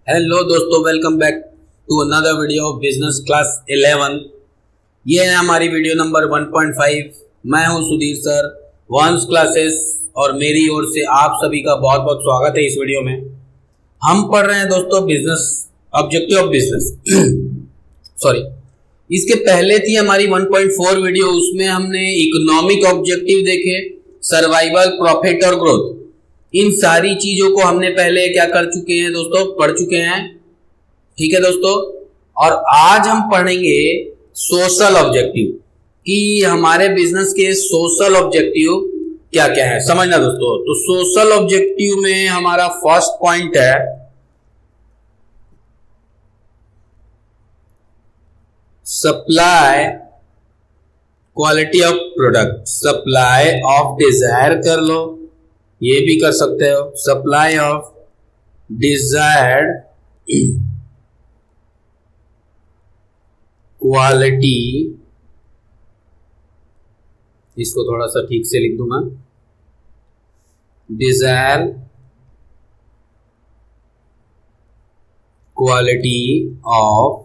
Hello दोस्तों, welcome back to another video of business class 11। ये है हमारी वीडियो नंबर 1.5। मैं हूं सुधीर सर, वंस क्लासेस, और मेरी ओर से आप सभी का बहुत बहुत स्वागत है। इस वीडियो में हम पढ़ रहे हैं दोस्तों business objective of business sorry, इसके पहले थी हमारी 1.4 वीडियो, उसमें हमने इकोनॉमिक ऑब्जेक्टिव देखे, सर्वाइवल, प्रॉफिट और ग्रोथ। इन सारी चीजों को हमने पहले क्या कर चुके हैं दोस्तों, पढ़ चुके हैं। ठीक है दोस्तों, और आज हम पढ़ेंगे सोशल ऑब्जेक्टिव कि हमारे बिजनेस के सोशल ऑब्जेक्टिव क्या क्या है, समझना दोस्तों। तो सोशल ऑब्जेक्टिव में हमारा फर्स्ट पॉइंट है supply quality of product. Supply of desire कर लो, ये भी कर सकते हो, सप्लाई ऑफ डिजायर्ड क्वालिटी। इसको थोड़ा सा ठीक से लिख दूंगा, डिजायर क्वालिटी ऑफ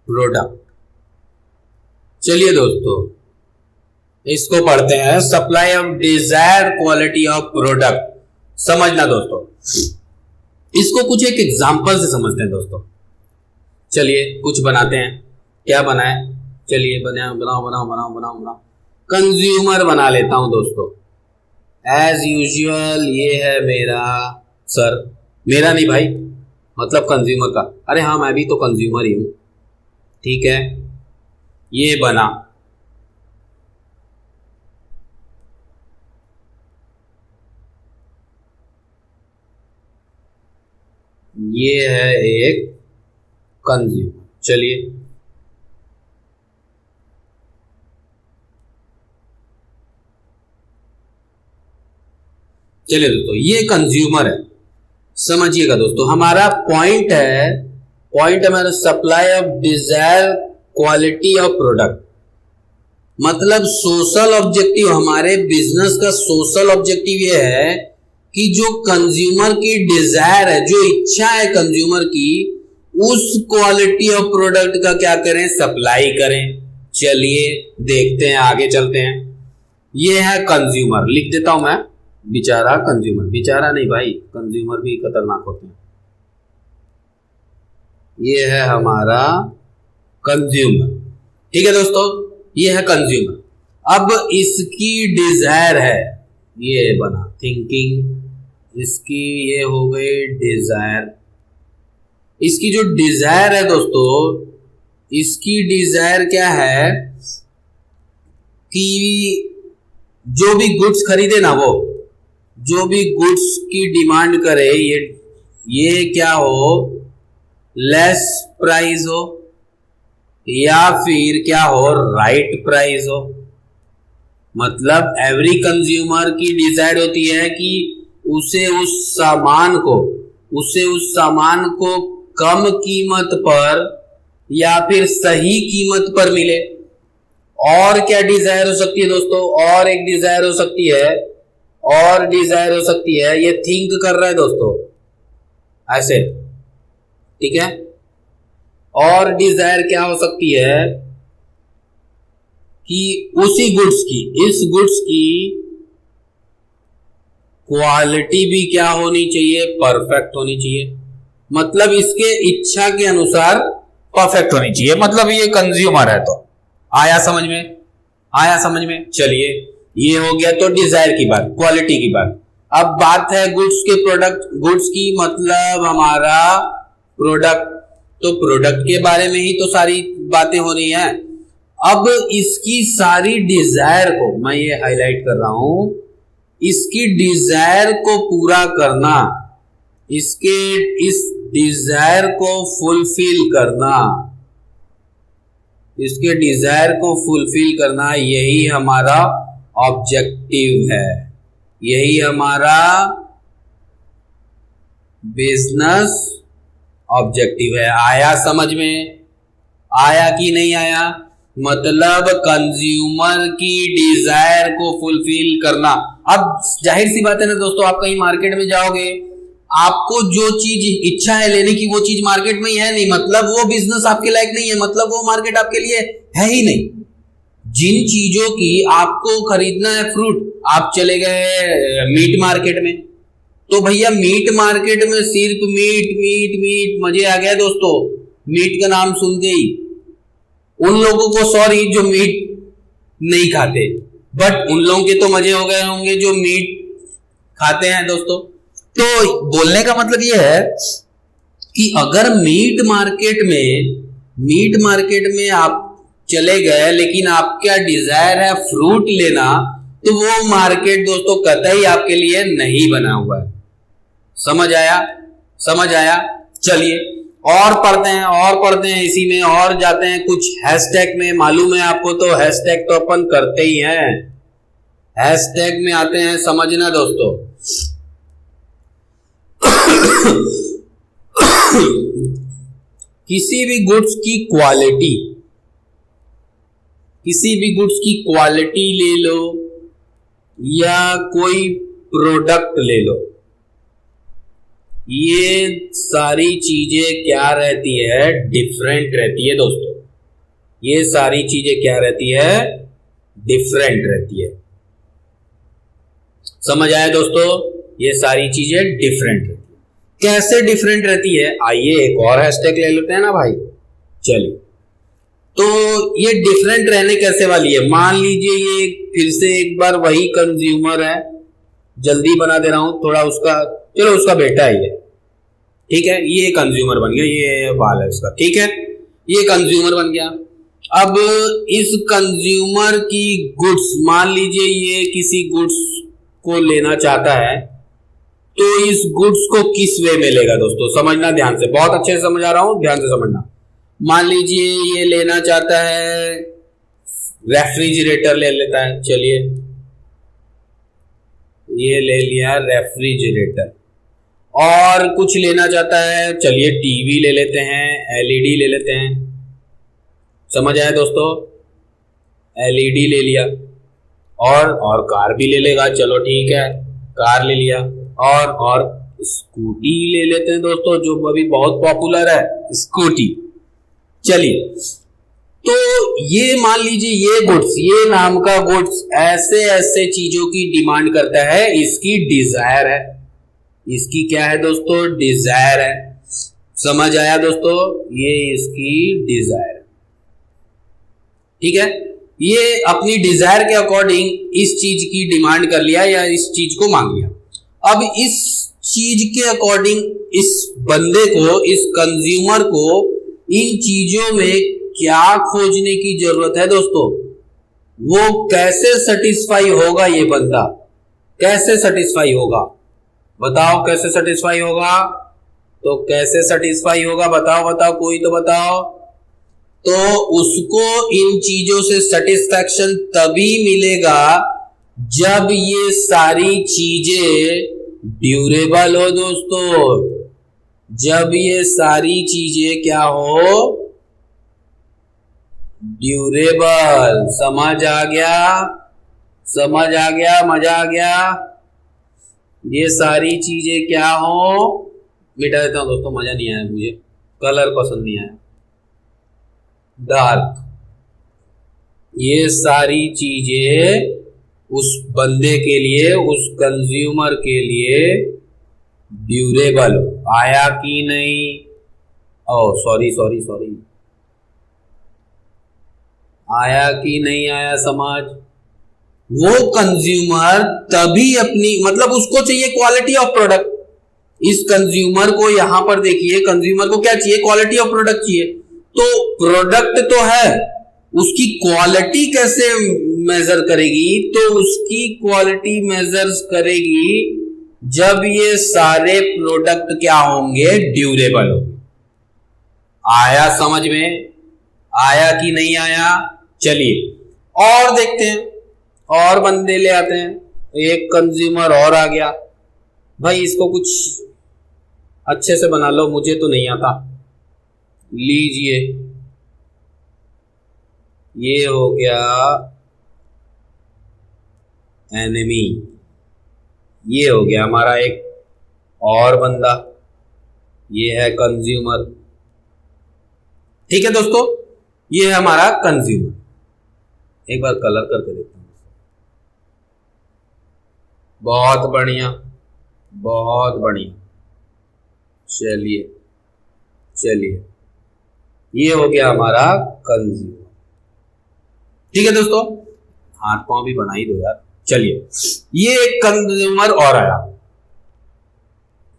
प्रोडक्ट। चलिए दोस्तों, इसको पढ़ते हैं, supply of desired quality of product. समझना दोस्तों, इसको कुछ एक एग्जांपल से समझते हैं दोस्तों। चलिए कुछ बनाते हैं, क्या बनाए, चलिए बनाओ। कंज्यूमर बना लेता हूं दोस्तों, एज यूजुअल। ये है मेरा सर, मेरा नहीं भाई, मतलब कंज्यूमर का। अरे हाँ, मैं भी तो कंज्यूमर ही हूं, ठीक है। ये बना, ये है एक कंज्यूमर। चलिए दोस्तों, ये कंज्यूमर है। समझिएगा दोस्तों, हमारा पॉइंट है हमारा supply of desire quality of product. मतलब सोशल ऑब्जेक्टिव, हमारे बिजनेस का सोशल ऑब्जेक्टिव ये है कि जो कंज्यूमर की डिजायर है, जो इच्छा है कंज्यूमर की, उस क्वालिटी ऑफ प्रोडक्ट का क्या करें, सप्लाई करें। चलिए देखते हैं, आगे चलते हैं। ये है कंज्यूमर, लिख देता हूं मैं, बेचारा कंज्यूमर। बेचारा नहीं भाई, कंज्यूमर भी खतरनाक होते हैं। ये है हमारा कंज्यूमर, ठीक है दोस्तों, ये है कंज्यूमर। अब इसकी डिजायर है, ये बना थिंकिंग, इसकी ये हो गई डिजायर। इसकी जो डिजायर है दोस्तों, इसकी डिजायर क्या है कि जो भी गुड्स खरीदे ना, वो जो भी गुड्स की डिमांड करे, ये क्या हो, लेस प्राइस हो, या फिर क्या हो, राइट प्राइस हो। मतलब एवरी कंज्यूमर की डिजायर होती है कि उसे उस सामान को कम कीमत पर या फिर सही कीमत पर मिले। और क्या डिजायर हो सकती है दोस्तों, और एक डिजायर हो सकती है, ये थिंक कर रहा है दोस्तों ऐसे, ठीक है। और डिजायर क्या हो सकती है कि उसी इस गुड्स की क्वालिटी भी क्या होनी चाहिए, परफेक्ट होनी चाहिए। मतलब इसके इच्छा के अनुसार परफेक्ट होनी चाहिए। मतलब ये कंज्यूमर है। तो आया समझ में। चलिए, ये हो गया तो डिजायर की बात, क्वालिटी की बात। अब बात है गुड्स की, मतलब हमारा प्रोडक्ट। तो प्रोडक्ट के बारे में ही तो सारी बातें हो रही हैं। अब इसकी सारी डिजायर को मैं ये हाईलाइट कर रहा हूं, इसकी डिजायर को पूरा करना, इस डिजायर को फुलफिल करना, यही हमारा ऑब्जेक्टिव है, यही हमारा बिजनेस ऑब्जेक्टिव है। आया समझ में, आया कि नहीं आया? मतलब कंज्यूमर की डिजायर को फुलफिल करना। अब जाहिर सी बात है ना दोस्तों, आप कहीं मार्केट में जाओगे, आपको जो चीज इच्छा है लेने की वो चीज मार्केट में ही है नहीं, मतलब वो बिजनेस आपके लायक नहीं है, मतलब वो मार्केट आपके लिए है ही नहीं। जिन चीजों की आपको खरीदना है, फ्रूट, आप चले गए मीट मार्केट में, तो भैया मीट मार्केट में सिर्फ मीट मीट मीट, मजे आ गया दोस्तों मीट का नाम सुनते ही। उन लोगों को सॉरी जो मीट नहीं खाते, बट उन लोगों के तो मजे हो गए होंगे जो मीट खाते हैं दोस्तों। तो बोलने का मतलब यह है कि अगर मीट मार्केट में आप चले गए लेकिन आपका डिजायर है फ्रूट लेना, तो वो मार्केट दोस्तों कतई आपके लिए नहीं बना हुआ है। समझ आया। चलिए और पढ़ते हैं इसी में, और जाते हैं कुछ हैशटैग में। मालूम है आपको, तो हैशटैग तो अपन करते ही हैं। हैशटैग में आते हैं, समझना दोस्तों। किसी भी गुड्स की क्वालिटी ले लो या कोई प्रोडक्ट ले लो, ये सारी चीजें क्या रहती है, डिफरेंट रहती है दोस्तों। ये सारी चीजें क्या रहती है, डिफरेंट रहती है। समझ आया दोस्तों, ये सारी चीजें डिफरेंट रहती है। कैसे डिफरेंट रहती है, आइए एक और हैशटैग ले लेते हैं ना भाई। चलिए, तो ये डिफरेंट रहने कैसे वाली है। मान लीजिए ये फिर से एक बार वही कंज्यूमर है, जल्दी बना दे रहा हूं थोड़ा, उसका बेटा ही है, ठीक है। ये कंज्यूमर बन गया, ये बाल है उसका, ठीक है, ये कंज्यूमर बन गया। अब इस कंज्यूमर की गुड्स, मान लीजिए ये किसी गुड्स को लेना चाहता है, तो इस गुड्स को किस वे में लेगा दोस्तों, समझना ध्यान से, बहुत अच्छे से समझा रहा हूं, ध्यान से समझना। मान लीजिए ये लेना चाहता है रेफ्रिजरेटर, ले लेता है, चलिए ये ले लिया रेफ्रिजरेटर। और कुछ लेना चाहता है, चलिए टीवी ले लेते हैं, एलईडी ले लेते हैं। समझ आया दोस्तों, एलईडी ले लिया। और कार भी ले लेगा, चलो ठीक है, कार ले लिया। और स्कूटी ले लेते हैं दोस्तों, जो अभी बहुत पॉपुलर है, स्कूटी। चलिए, तो ये मान लीजिए ये गुड्स, ये नाम का गुड्स ऐसे चीजों की डिमांड करता है, इसकी डिजायर है। इसकी क्या है दोस्तों, डिजायर है। समझ आया दोस्तों, ये इसकी डिजायर, ठीक है। ये अपनी डिजायर के अकॉर्डिंग इस चीज की डिमांड कर लिया या इस चीज को मांग लिया। अब इस चीज के अकॉर्डिंग इस बंदे को, इस कंज्यूमर को इन चीजों में क्या खोजने की जरूरत है दोस्तों, वो कैसे सेटिस्फाई होगा, ये बंदा कैसे सेटिस्फाई होगा, बताओ कैसे सेटिस्फाई होगा। तो कैसे सेटिस्फाई होगा, बताओ कोई तो बताओ। तो उसको इन चीजों से सेटिस्फैक्शन तभी मिलेगा जब ये सारी चीजें ड्यूरेबल हो दोस्तों। जब ये सारी चीजें क्या हो, ड्यूरेबल। समझ आ गया, मजा आ गया। ये सारी चीजें क्या हो, मिटा देता हूं दोस्तों, मजा नहीं आया मुझे, कलर पसंद नहीं आया, डार्क। ये सारी चीजें उस बंदे के लिए, उस कंज्यूमर के लिए ड्यूरेबल आया कि नहीं। सॉरी आया कि नहीं आया समझ। वो कंज्यूमर तभी अपनी, मतलब उसको चाहिए क्वालिटी ऑफ प्रोडक्ट। इस कंज्यूमर को यहां पर देखिए, कंज्यूमर को क्या चाहिए, क्वालिटी ऑफ प्रोडक्ट चाहिए। तो प्रोडक्ट तो है, उसकी क्वालिटी कैसे मेजर करेगी, तो उसकी क्वालिटी मेजर्स करेगी जब ये सारे प्रोडक्ट क्या होंगे, ड्यूरेबल होंगे। आया समझ में, आया कि नहीं आया। चलिए और देखते हैं, और बंदे ले आते हैं। एक कंज्यूमर और आ गया, भाई इसको कुछ अच्छे से बना लो, मुझे तो नहीं आता। लीजिए, ये हो गया एनिमी, ये हो गया हमारा एक और बंदा, ये है कंज्यूमर। ठीक है दोस्तों, ये है हमारा कंज्यूमर। एक बार कलर करके देखते हैं। बहुत बढ़िया, बहुत बढ़िया। चलिए चलिए, ये हो गया हमारा कंज्यूमर। ठीक है दोस्तों, हाथ पांव भी बना ही दो यार। चलिए, ये एक कंज्यूमर और आया।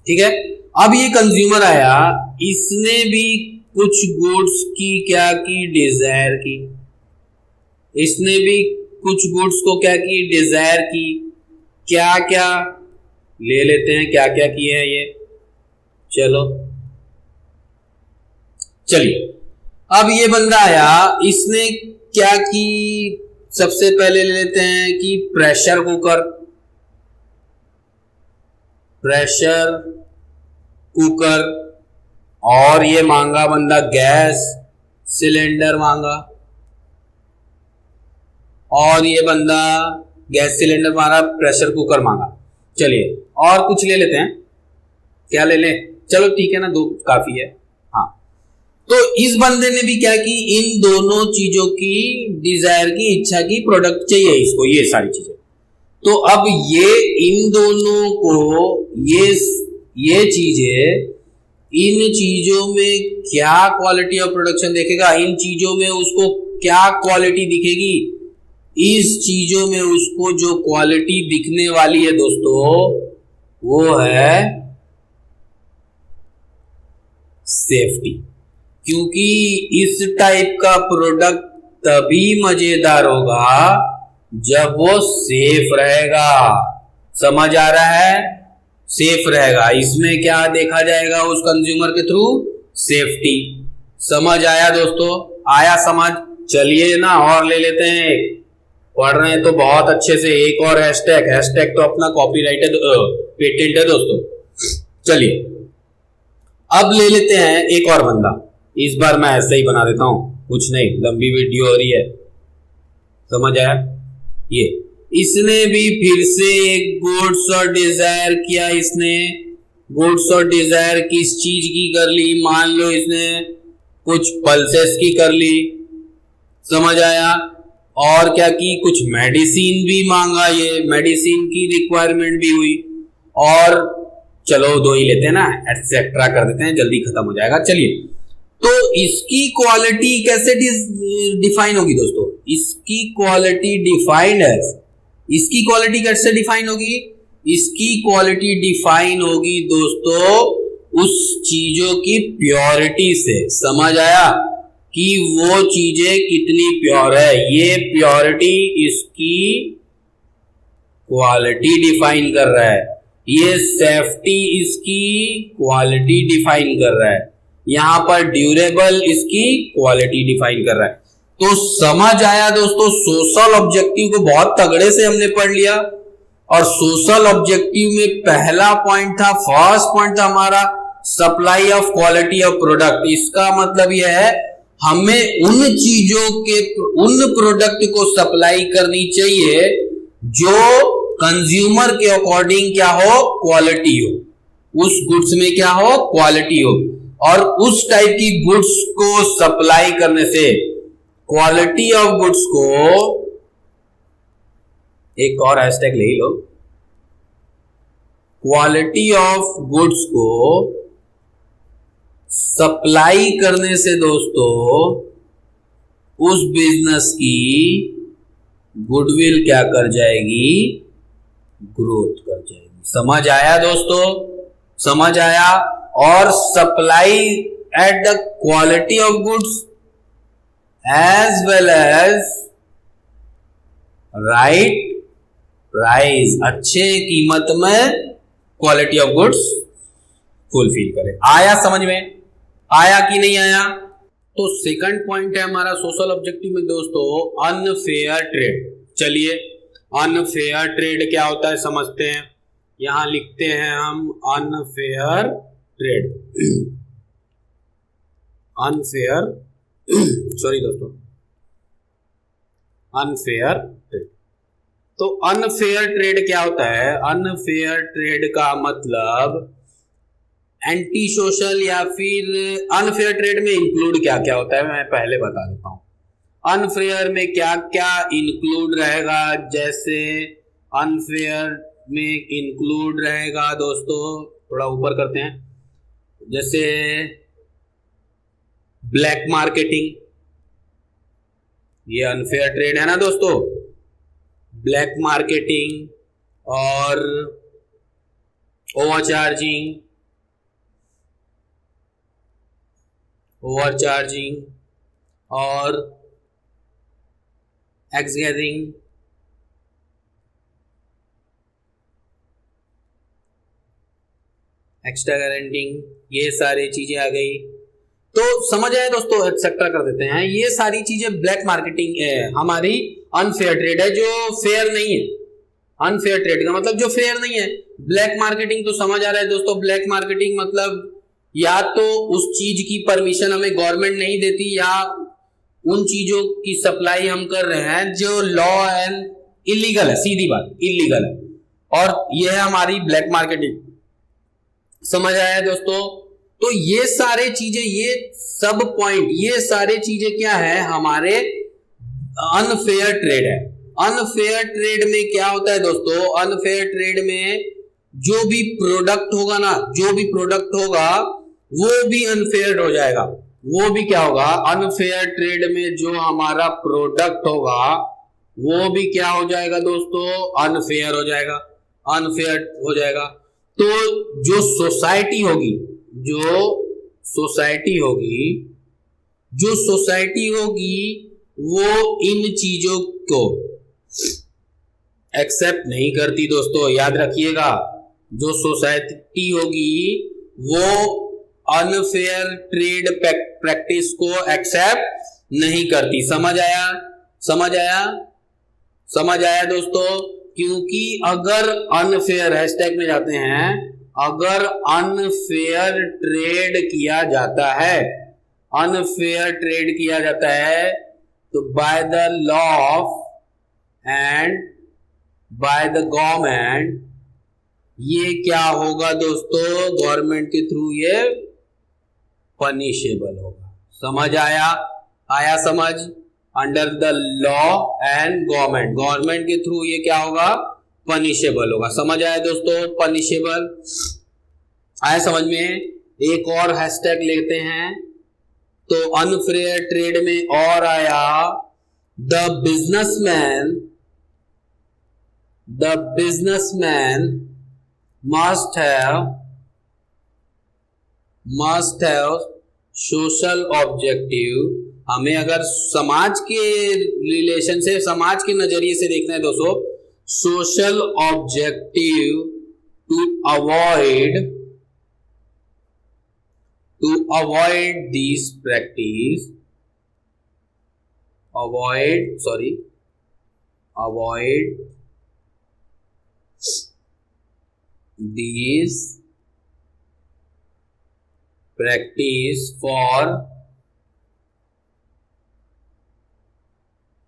ठीक है, अब ये कंज्यूमर आया, इसने भी कुछ गुड्स की क्या की, डिजायर की। इसने भी कुछ गुड्स को क्या की, डिजायर की। क्या क्या ले लेते हैं, क्या क्या किए हैं ये। चलो चलिए, अब ये बंदा आया, इसने क्या की, सबसे पहले ले लेते हैं कि प्रेशर कुकर। प्रेशर कुकर, और ये मांगा बंदा गैस सिलेंडर मांगा, और ये बंदा गैस सिलेंडर मांगा, प्रेशर कुकर मांगा। चलिए और कुछ ले लेते हैं, क्या ले लें, चलो ठीक है ना, दो काफी है। हाँ, तो इस बंदे ने भी क्या की, इन दोनों चीजों की डिजायर की, इच्छा की प्रोडक्ट चाहिए इसको, ये सारी चीजें। तो अब ये इन दोनों को, ये चीजें, इन चीजों में क्या क्वालिटी ऑफ प्रोडक्शन देखेगा, इन चीजों में उसको क्या क्वालिटी दिखेगी, इस चीजों में उसको जो क्वालिटी दिखने वाली है दोस्तों, वो है सेफ्टी। क्योंकि इस टाइप का प्रोडक्ट तभी मजेदार होगा जब वो सेफ रहेगा। समझ आ रहा है, सेफ रहेगा। इसमें क्या देखा जाएगा उस कंज्यूमर के थ्रू, सेफ्टी। समझ आया दोस्तों, आया समझ। चलिए ना और ले लेते हैं, पढ़ रहे हैं तो बहुत अच्छे से। एक और हैशटैग, हैशटैग तो अपना कॉपीराइट है, पेटेंट है दोस्तों। चलिए अब ले लेते हैं एक और बंदा। इस बार मैं ऐसे ही बना देता हूं, कुछ नहीं, लंबी वीडियो हो रही है। समझ आया, ये इसने भी फिर से एक गुड्स और डिजायर किया। इसने गुड्स और डिजायर किस चीज की कर ली, मान लो इसने कुछ पल्सेस की कर ली। समझ आया, और क्या की, कुछ मेडिसिन भी मांगा, ये मेडिसिन की रिक्वायरमेंट भी हुई। और चलो दो ही लेते हैं ना, एटसेट्रा कर देते हैं, जल्दी खत्म हो जाएगा। चलिए, तो इसकी क्वालिटी कैसे डिफाइन होगी दोस्तों, इसकी क्वालिटी डिफाइंड है। इसकी क्वालिटी कैसे डिफाइन होगी, इसकी क्वालिटी डिफाइन होगी दोस्तों उस चीजों की प्योरिटी से। समझ आया कि वो चीजें कितनी प्योर है, ये प्योरिटी इसकी क्वालिटी डिफाइन कर रहा है। ये सेफ्टी इसकी क्वालिटी डिफाइन कर रहा है। यहां पर ड्यूरेबल इसकी क्वालिटी डिफाइन कर रहा है। तो समझ आया दोस्तों, सोशल ऑब्जेक्टिव को बहुत तगड़े से हमने पढ़ लिया। और सोशल ऑब्जेक्टिव में पहला पॉइंट था, फर्स्ट पॉइंट था हमारा supply of quality of product. इसका मतलब यह है हमें उन चीजों के, उन प्रोडक्ट को सप्लाई करनी चाहिए जो कंज्यूमर के अकॉर्डिंग क्या हो, क्वालिटी हो, उस गुड्स में क्या हो, क्वालिटी हो। और उस टाइप की गुड्स को सप्लाई करने से क्वालिटी ऑफ गुड्स को, एक और हैशटैग ले लो, क्वालिटी ऑफ गुड्स को सप्लाई करने से दोस्तों उस बिजनेस की गुडविल क्या कर जाएगी, ग्रोथ कर जाएगी। समझ आया दोस्तों, समझ आया। और supply at the quality of goods as well as right price, अच्छे कीमत में क्वालिटी ऑफ गुड्स फुलफिल करे। आया समझ में, आया कि नहीं आया। तो सेकंड पॉइंट है हमारा सोशल ऑब्जेक्टिव में दोस्तों, अनफेयर ट्रेड। चलिए अनफेयर ट्रेड क्या होता है समझते हैं। यहां लिखते हैं हम अनफेयर ट्रेड। अनफेयर सॉरी दोस्तों, अनफेयर ट्रेड। तो अनफेयर ट्रेड क्या होता है, अनफेयर ट्रेड का मतलब एंटी सोशल या फिर अनफेयर ट्रेड में इंक्लूड क्या क्या होता है मैं पहले बता देता हूँ। अनफेयर में क्या क्या इंक्लूड रहेगा, जैसे अनफेयर में इंक्लूड रहेगा दोस्तों, थोड़ा ऊपर करते हैं, जैसे ब्लैक मार्केटिंग, ये अनफेयर ट्रेड है ना दोस्तों। ब्लैक मार्केटिंग और ओवरचार्जिंग और एक्सगेरिंग, एक्स्ट्रा गारंटिंग, ये सारी चीजें आ गई। तो समझ आए दोस्तों, एक्सेट्रा कर देते हैं। ये सारी चीजें ब्लैक मार्केटिंग हमारी अनफेयर ट्रेड है, जो फेयर नहीं है। अनफेयर ट्रेड का मतलब जो फेयर नहीं है। ब्लैक मार्केटिंग तो समझ आ रहा है दोस्तों, ब्लैक मार्केटिंग मतलब या तो उस चीज की परमिशन हमें गवर्नमेंट नहीं देती, या उन चीजों की सप्लाई हम कर रहे हैं जो लॉ एंड इलीगल है, सीधी बात इलीगल है, और यह है हमारी ब्लैक मार्केटिंग। समझ आया दोस्तों। तो ये सारे चीजें, ये सब पॉइंट, ये सारे चीजें क्या है, हमारे अनफेयर ट्रेड है। अनफेयर ट्रेड में क्या होता है दोस्तों, अनफेयर ट्रेड में जो भी प्रोडक्ट होगा ना, जो भी प्रोडक्ट होगा वो भी अनफेयर हो जाएगा। वो भी क्या होगा, अनफेयर ट्रेड में जो हमारा प्रोडक्ट होगा वो भी क्या हो जाएगा दोस्तों, अनफेयर हो जाएगा, अनफेयर हो जाएगा। तो जो सोसाइटी होगी, जो सोसाइटी होगी वो इन चीजों को एक्सेप्ट नहीं करती दोस्तों, याद रखिएगा। जो सोसाइटी होगी वो अनफेयर ट्रेड प्रैक्टिस को एक्सेप्ट नहीं करती। समझ आया, समझ आया, समझ आया दोस्तों। क्योंकि अगर अनफेयर, हैशटैग में जाते हैं, अगर अनफेयर ट्रेड किया जाता है, अनफेयर ट्रेड किया जाता है, तो by the law and by the government, ये क्या होगा दोस्तों, गवर्नमेंट के थ्रू ये पनिशेबल होगा। समझ आया, आया समझ। Under the law and government, government के थ्रू ये क्या होगा, पनिशेबल होगा। समझ आया दोस्तों, पनिशेबल आया समझ में। एक और हैशटैग लेते हैं, तो अनफेयर ट्रेड में और आया, the businessman must have social objective. हमें अगर समाज के रिलेशन से, समाज के नजरिए से देखना है दोस्तों, social objective to avoid this practice, avoid these practice for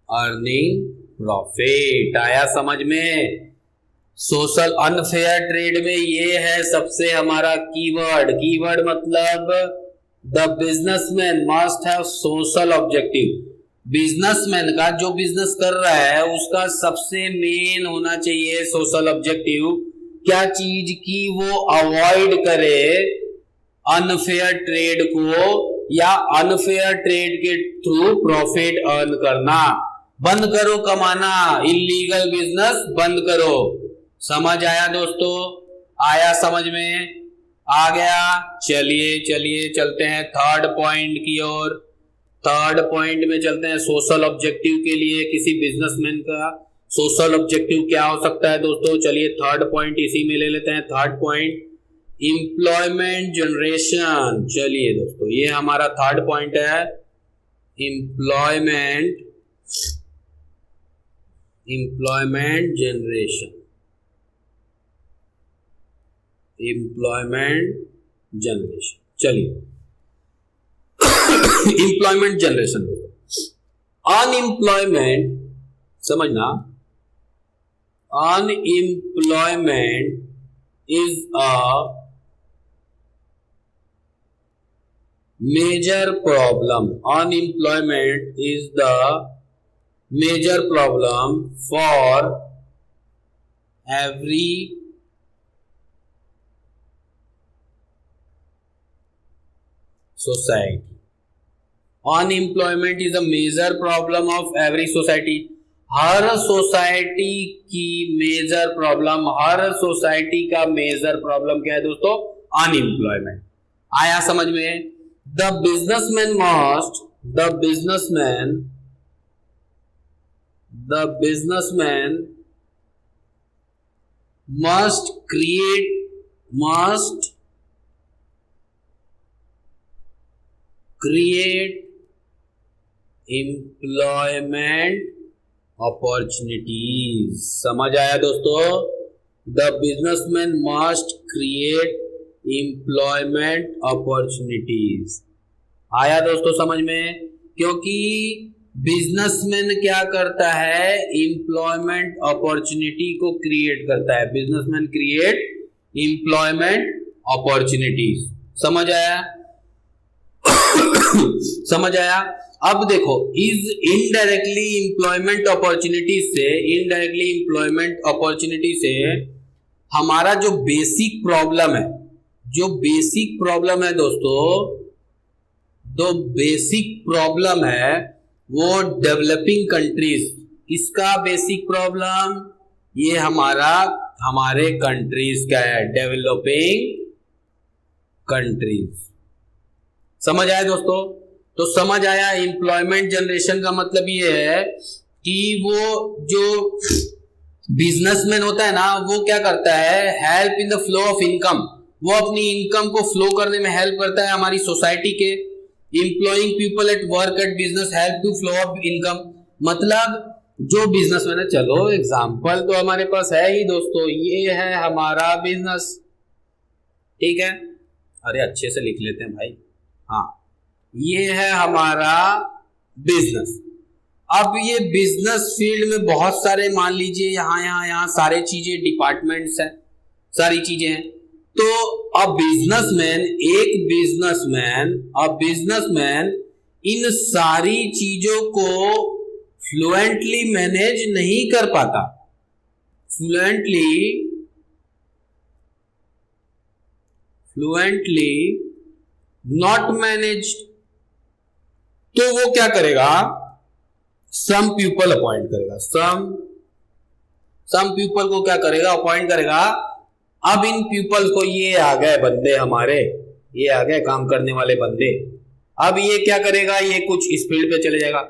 earning profit. आया समझ में। सोशल अनफेयर ट्रेड में ये है सबसे हमारा कीवर्ड। कीवर्ड मतलब the businessman must have social objective. Businessman का, जो बिजनेस कर रहा है, उसका सबसे मेन होना चाहिए सोशल ऑब्जेक्टिव। क्या चीज की, वो अवॉइड करे अनफेयर ट्रेड को, या अनफेयर ट्रेड के थ्रू प्रॉफिट अर्न करना। बंद करो कमाना, इलीगल बिजनेस बंद करो। समझ आया दोस्तों, आया समझ में, आ गया। चलिए चलते हैं थर्ड पॉइंट की ओर। थर्ड पॉइंट में चलते हैं, सोशल ऑब्जेक्टिव के लिए किसी बिजनेसमैन का सोशल ऑब्जेक्टिव क्या हो सकता है दोस्तों। चलिए थर्ड पॉइंट इसी में ले लेते हैं। Third point, employment generation. चलिए दोस्तों, ये हमारा थर्ड पॉइंट है, एम्प्लॉयमेंट जनरेशन। चलिए एम्प्लॉयमेंट जनरेशन, अनएम्प्लॉयमेंट, समझना, unemployment is a major problem. Unemployment is the major problem for every society. Unemployment is a major problem of every society. Her society की major problem, हर society का major problem क्या है दोस्तों? Unemployment. आया समझ में? The businessman must create employment opportunities। समझ आया दोस्तों? The businessman must create employment opportunities. आया दोस्तों समझ में? क्योंकि बिजनेसमैन क्या करता है? एम्प्लॉयमेंट अपॉर्चुनिटी को क्रिएट करता है। Businessman create employment opportunities. समझ आया? समझ आया? अब देखो, इनडायरेक्टली एम्प्लॉयमेंट अपॉर्चुनिटी से हमारा जो बेसिक प्रॉब्लम है दोस्तों, जो बेसिक प्रॉब्लम है वो डेवलपिंग कंट्रीज। किसका बेसिक प्रॉब्लम? ये हमारे कंट्रीज का है, डेवलपिंग कंट्रीज। समझ आया दोस्तों? तो समझ आया, एम्प्लॉयमेंट जनरेशन का मतलब ये है कि वो जो बिजनेसमैन होता है ना, वो क्या करता है? Help in the flow of income. वो अपनी इनकम को फ्लो करने में हेल्प करता है हमारी सोसाइटी के। Employing people at work at business help to flow of income. मतलब जो बिजनेसमैन है, चलो एग्जाम्पल तो हमारे पास है ही दोस्तों, ये है हमारा बिजनेस, ठीक है? अरे अच्छे से लिख लेते हैं भाई। हाँ, ये है हमारा बिजनेस। अब ये बिजनेस फील्ड में बहुत सारे, मान लीजिए यहाँ सारे चीजें, डिपार्टमेंट्स हैं, सारी चीजें हैं। तो अ बिजनेसमैन इन सारी चीजों को फ्लुएंटली मैनेज नहीं कर पाता। Fluently not managed. तो वो क्या करेगा? सम पीपल अपॉइंट करेगा। सम पीपल को क्या करेगा? अपॉइंट करेगा। अब इन पीपल को, ये आ गए बंदे हमारे, ये आ गए काम करने वाले बंदे। अब ये क्या करेगा? ये कुछ इस फील्ड पे चले जाएगा,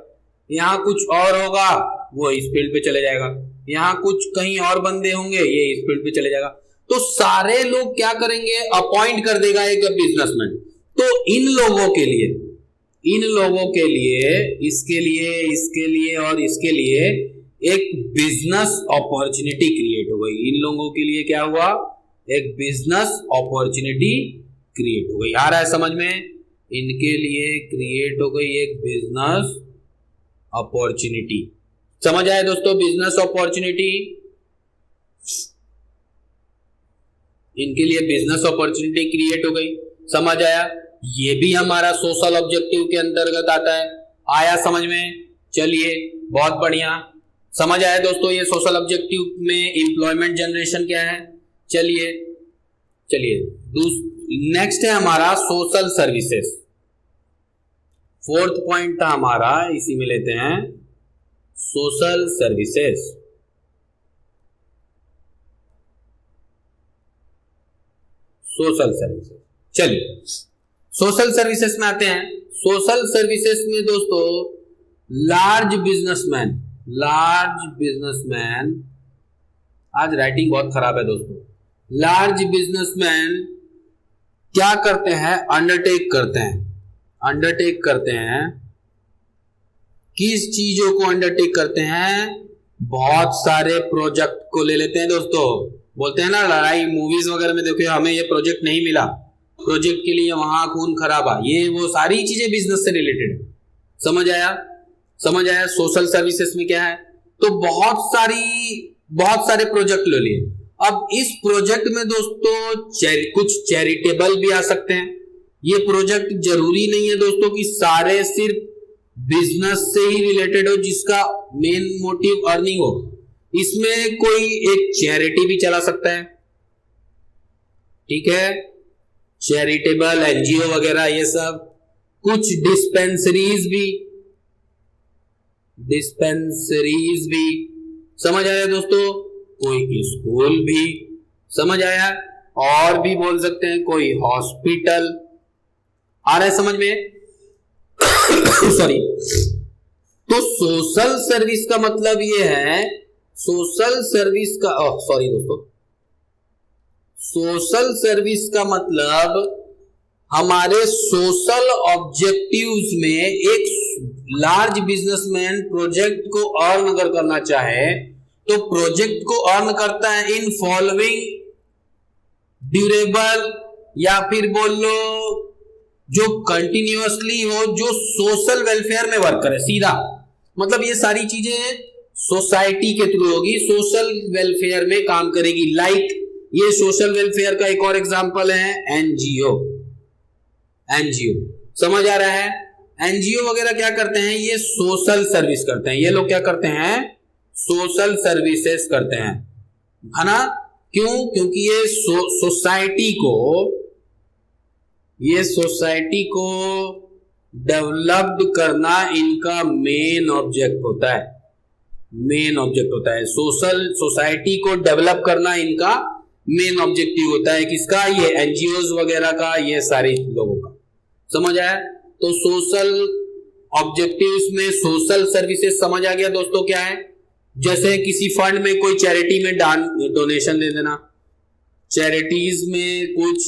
यहाँ कुछ और होगा वो इस फील्ड पे चले जाएगा, यहाँ कुछ कहीं और बंदे होंगे ये इस फील्ड पे चले जाएगा। तो सारे लोग क्या करेंगे? अपॉइंट कर देगा एक बिजनेसमैन। तो इन लोगों के लिए, इसके लिए और इसके लिए एक बिजनेस अपॉर्चुनिटी क्रिएट हो गई। इन लोगों के लिए क्या हुआ? एक बिजनेस अपॉर्चुनिटी क्रिएट हो गई। आ रहा है समझ में? इनके लिए क्रिएट हो गई एक बिजनेस अपॉर्चुनिटी। समझ आया दोस्तों? बिजनेस अपॉर्चुनिटी, इनके लिए बिजनेस अपॉर्चुनिटी क्रिएट हो गई। समझ आया? ये भी हमारा सोशल ऑब्जेक्टिव के अंतर्गत आता है। आया समझ में? चलिए, बहुत बढ़िया। समझ आया दोस्तों? ये सोशल ऑब्जेक्टिव में एम्प्लॉयमेंट जनरेशन क्या है? चलिए नेक्स्ट है हमारा सोशल सर्विसेज। फोर्थ पॉइंट था हमारा, इसी में लेते हैं सोशल सर्विसेज। चलिए सोशल सर्विसेज में आते हैं। सोशल सर्विसेज में दोस्तों लार्ज बिजनेसमैन, आज राइटिंग बहुत खराब है दोस्तों। लार्ज बिजनेसमैन क्या करते हैं? अंडरटेक करते हैं। किस चीजों को अंडरटेक करते हैं? बहुत सारे प्रोजेक्ट को ले लेते हैं दोस्तों। बोलते हैं ना, लड़ाई मूवीज वगैरह में देखो, हमें ये प्रोजेक्ट नहीं मिला, प्रोजेक्ट के लिए वहां खून खराबा, ये वो सारी चीजें बिजनेस से रिलेटेड है। समझ आया? सोशल सर्विसेज में क्या है? तो बहुत सारे प्रोजेक्ट ले लिए। अब इस प्रोजेक्ट में दोस्तों कुछ चैरिटेबल भी आ सकते हैं, ये प्रोजेक्ट जरूरी नहीं है दोस्तों कि सारे सिर्फ बिजनेस से ही रिलेटेड हो, जिसका मेन मोटिव अर्निंग हो। इसमें कोई एक चैरिटी भी चला सकता है, ठीक है, चैरिटेबल एनजीओ वगैरह ये सब, कुछ डिस्पेंसरीज भी समझ आया दोस्तों, कोई स्कूल भी समझ आया, और भी बोल सकते हैं कोई हॉस्पिटल। आ रहा है समझ में? सॉरी। तो सोशल सर्विस का मतलब ये है, सोशल सर्विस का सॉरी दोस्तों, सोशल सर्विस का मतलब हमारे सोशल ऑब्जेक्टिव्स में एक लार्ज बिजनेसमैन प्रोजेक्ट को अर्न अगर करना चाहे तो प्रोजेक्ट को अर्न करता है इन फॉलोइंग ड्यूरेबल, या फिर बोल लो जो कंटिन्यूअसली हो, जो सोशल वेलफेयर में वर्क करे। सीधा मतलब ये सारी चीजें सोसाइटी के थ्रू होगी, सोशल वेलफेयर में काम करेगी। लाइक ये सोशल वेलफेयर का एक और एग्जांपल है एनजीओ। समझ आ रहा है? एनजीओ वगैरह क्या करते हैं, ये सोशल सर्विस करते हैं। ये लोग क्या करते हैं, सोशल सर्विसेज करते हैं, है ना? क्यों? क्योंकि ये सोसाइटी को डेवलप्ड करना इनका मेन ऑब्जेक्ट होता है। सोसाइटी को डेवलप करना इनका मेन ऑब्जेक्टिव होता है। किसका? ये एनजीओज वगैरह का, ये सारे लोगों का। समझ आया? तो सोशल ऑब्जेक्टिव्स में सोशल सर्विसेज समझ आ गया दोस्तों क्या है? जैसे किसी फंड में कोई चैरिटी में डोनेशन दे देना, चैरिटीज में कुछ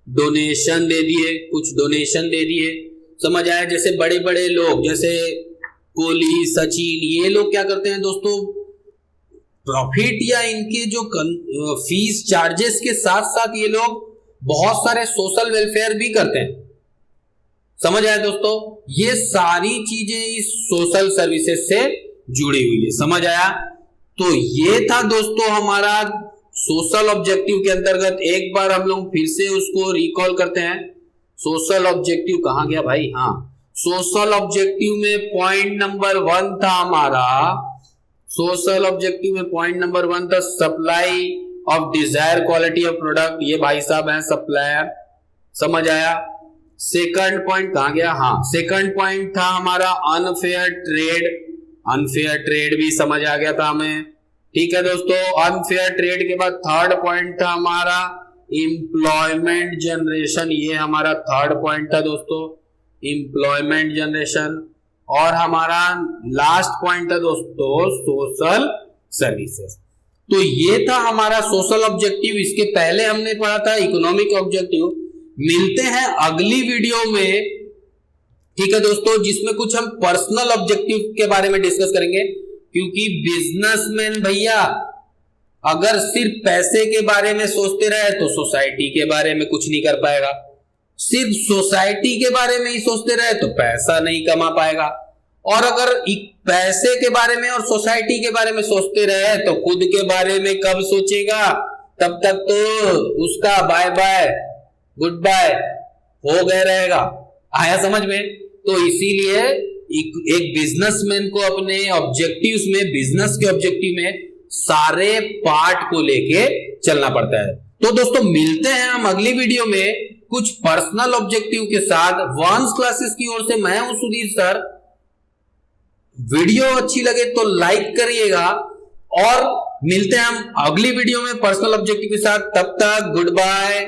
डोनेशन दे दिए, समझ आया? जैसे बड़े बड़े लोग जैसे कोहली, सचिन, ये लोग क्या करते हैं दोस्तों, प्रॉफिट या इनके जो फीस चार्जेस के साथ साथ ये लोग बहुत सारे सोशल वेलफेयर भी करते हैं। समझ आया दोस्तों? ये सारी चीजें इस सोशल सर्विसेज से जुड़ी हुई है। समझ आया? तो ये था दोस्तों हमारा सोशल ऑब्जेक्टिव के अंतर्गत। एक बार हम लोग फिर से उसको रिकॉल करते हैं। सोशल ऑब्जेक्टिव कहां गया भाई? हाँ, सोशल ऑब्जेक्टिव में पॉइंट नंबर 1 था हमारा, सोशल ऑब्जेक्टिव में पॉइंट नंबर 1 था supply of desire quality of product. ये भाई साहब हैं सप्लायर। समझ आया? सेकंड पॉइंट कहां गया? हाँ, सेकंड पॉइंट था हमारा अनफेयर ट्रेड भी समझ आ गया था हमें। ठीक है दोस्तों, अनफेयर ट्रेड के बाद थर्ड पॉइंट था हमारा एम्प्लॉयमेंट जनरेशन। ये हमारा थर्ड पॉइंट था दोस्तों, एम्प्लॉयमेंट जनरेशन। और हमारा लास्ट पॉइंट था दोस्तों सोशल सर्विसेज। तो ये था हमारा सोशल ऑब्जेक्टिव। इसके पहले हमने पढ़ा था इकोनॉमिक ऑब्जेक्टिव। मिलते हैं अगली वीडियो में, ठीक है दोस्तों, जिसमें कुछ हम पर्सनल ऑब्जेक्टिव के बारे में डिस्कस करेंगे। क्योंकि बिजनेसमैन भैया अगर सिर्फ पैसे के बारे में सोचते रहे तो सोसाइटी के बारे में कुछ नहीं कर पाएगा। सिर्फ सोसाइटी के बारे में ही सोचते रहे तो पैसा नहीं कमा पाएगा। और अगर पैसे के बारे में और सोसाइटी के बारे में सोचते रहे तो खुद के बारे में कब सोचेगा? तब तक तो उसका बाय बाय गुड बाय हो गया रहेगा। आया समझ में? तो इसीलिए एक बिजनेसमैन को अपने ऑब्जेक्टिव्स में, बिजनेस के ऑब्जेक्टिव में सारे पार्ट को लेके चलना पड़ता है। तो दोस्तों मिलते हैं हम अगली वीडियो में कुछ पर्सनल ऑब्जेक्टिव के साथ। वंस क्लासेस की ओर से मैं हूं सुधीर सर। वीडियो अच्छी लगे तो लाइक करिएगा और मिलते हैं हम अगली वीडियो में पर्सनल ऑब्जेक्टिव के साथ। तब तक गुड बाय।